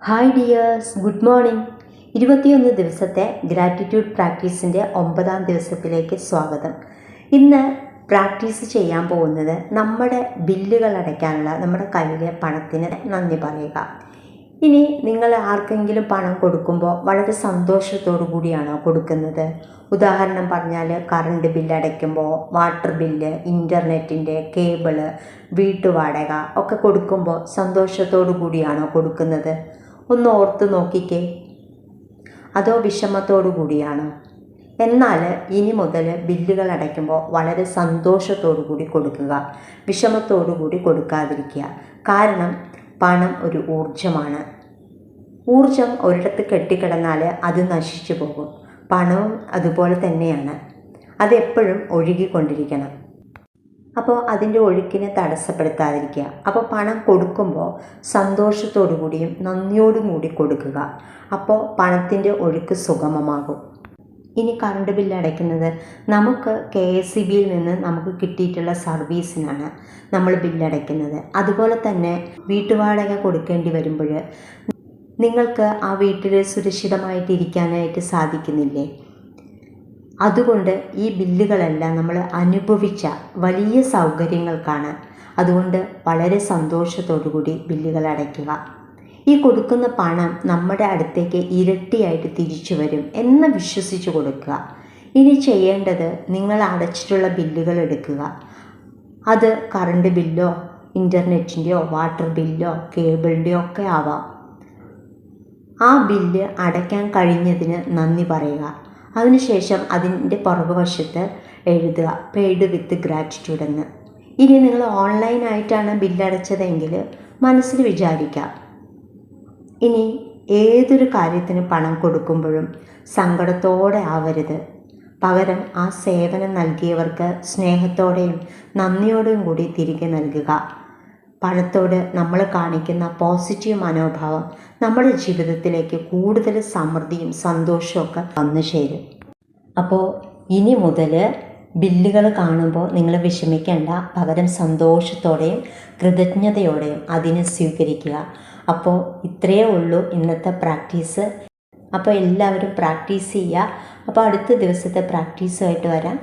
Hi dears, good morning. 21 ദിവസത്തെ gratitude പ്രാക്ടീസിൻ്റെ 9ാം ദിവസത്തിലേക്ക് സ്വാഗതം. ഇന്ന് പ്രാക്ടീസ് ചെയ്യാൻ പോകുന്നത് നമ്മുടെ ബില്ലുകൾ അടയ്ക്കാനുള്ള നമ്മുടെ കയ്യിലെ പണത്തിന് നന്ദി പറയുക. ഇനി നിങ്ങൾ ആർക്കെങ്കിലും പണം കൊടുക്കുമ്പോൾ വളരെ സന്തോഷത്തോടു കൂടിയാണോ കൊടുക്കുന്നത്? ഉദാഹരണം പറഞ്ഞാൽ കറണ്ട് ബില്ല് അടയ്ക്കുമ്പോൾ, വാട്ടർ ബില്ല്, ഇൻ്റർനെറ്റിൻ്റെ കേബിള്, വീട്ടുവാടക ഒക്കെ കൊടുക്കുമ്പോൾ സന്തോഷത്തോടു കൂടിയാണോ കൊടുക്കുന്നത്? ഒന്ന് ഓർത്ത് നോക്കിക്കേ. അതോ വിഷമത്തോടു കൂടിയാണോ? എന്നാൽ ഇനി മുതൽ ബില്ലുകൾ അടയ്ക്കുമ്പോൾ വളരെ സന്തോഷത്തോടു കൂടി കൊടുക്കുക, വിഷമത്തോടു കൂടി കൊടുക്കാതിരിക്കുക. കാരണം പണം ഒരു ഊർജമാണ്. ഊർജം ഒരിടത്ത് കെട്ടിക്കിടന്നാൽ അത് നശിച്ചു പോകും. പണവും അതുപോലെ തന്നെയാണ്, അതെപ്പോഴും ഒഴുകിക്കൊണ്ടിരിക്കണം. അപ്പോൾ അതിൻ്റെ ഒഴുക്കിനെ തടസ്സപ്പെടുത്താതിരിക്കുക. അപ്പോൾ പണം കൊടുക്കുമ്പോൾ സന്തോഷത്തോടു കൂടിയും നന്ദിയോടും കൂടി കൊടുക്കുക. അപ്പോൾ പണത്തിൻ്റെ ഒഴുക്ക് സുഗമമാകും. ഇനി കറണ്ട് ബില്ല് അടയ്ക്കുന്നത് നമുക്ക് KSEBയിൽ നിന്ന് നമുക്ക് കിട്ടിയിട്ടുള്ള സർവീസിനാണ് നമ്മൾ ബില്ലടയ്ക്കുന്നത്. അതുപോലെ തന്നെ വീട്ടുവാടക കൊടുക്കേണ്ടി വരുമ്പോൾ നിങ്ങൾക്ക് ആ വീട്ടിൽ സുരക്ഷിതമായിട്ടിരിക്കാനായിട്ട് സാധിക്കുന്നില്ലേ? അതുകൊണ്ട് ഈ ബില്ലുകളെല്ലാം നമ്മൾ അനുഭവിച്ച വലിയ സൗകര്യങ്ങൾക്കാണ്. അതുകൊണ്ട് വളരെ സന്തോഷത്തോടു കൂടി ബില്ലുകൾ അടയ്ക്കുക. ഈ കൊടുക്കുന്ന പണം നമ്മുടെ അടുത്തേക്ക് ഇരട്ടിയായിട്ട് തിരിച്ചു വരും എന്ന് വിശ്വസിച്ച് കൊടുക്കുക. ഇനി ചെയ്യേണ്ടത്, നിങ്ങൾ അടച്ചിട്ടുള്ള ബില്ലുകൾ എടുക്കുക. അത് കറണ്ട് ബില്ലോ ഇൻ്റർനെറ്റിൻ്റെയോ വാട്ടർ ബില്ലോ കേബിളിൻ്റെയോ ഒക്കെ ആവാം. ആ ബില്ല് അടയ്ക്കാൻ കഴിഞ്ഞതിന് നന്ദി പറയുക. അതിനുശേഷം അതിൻ്റെ പുറകുവശത്ത് എഴുതുക പെയ്ഡ് വിത്ത് ഗ്രാറ്റിറ്റ്യൂഡ് എന്ന്. ഇനി നിങ്ങൾ ഓൺലൈനായിട്ടാണ് ബില്ലടച്ചതെങ്കിൽ മനസ്സിൽ വിചാരിക്കാം. ഇനി ഏതൊരു കാര്യത്തിന് പണം കൊടുക്കുമ്പോഴും സങ്കടത്തോടെ ആവരുത്. പകരം ആ സേവനം നൽകിയവർക്ക് സ്നേഹത്തോടെയും നന്ദിയോടെയും കൂടി തിരികെ നൽകുക. പണത്തോട് നമ്മൾ കാണിക്കുന്ന പോസിറ്റീവ് മനോഭാവം നമ്മുടെ ജീവിതത്തിലേക്ക് കൂടുതൽ സമൃദ്ധിയും സന്തോഷവും ഒക്കെ വന്നു ചേരും. അപ്പോൾ ഇനി മുതൽ ബില്ലുകൾ കാണുമ്പോൾ നിങ്ങൾ വിഷമിക്കേണ്ട, പകരം സന്തോഷത്തോടെയും കൃതജ്ഞതയോടെയും അതിനെ സ്വീകരിക്കുക. അപ്പോൾ ഇത്രയേ ഉള്ളൂ ഇന്നത്തെ പ്രാക്ടീസ്. അപ്പോൾ എല്ലാവരും പ്രാക്ടീസ് ചെയ്യുക. അപ്പോൾ അടുത്ത ദിവസത്തെ പ്രാക്ടീസുമായിട്ട് വരാം.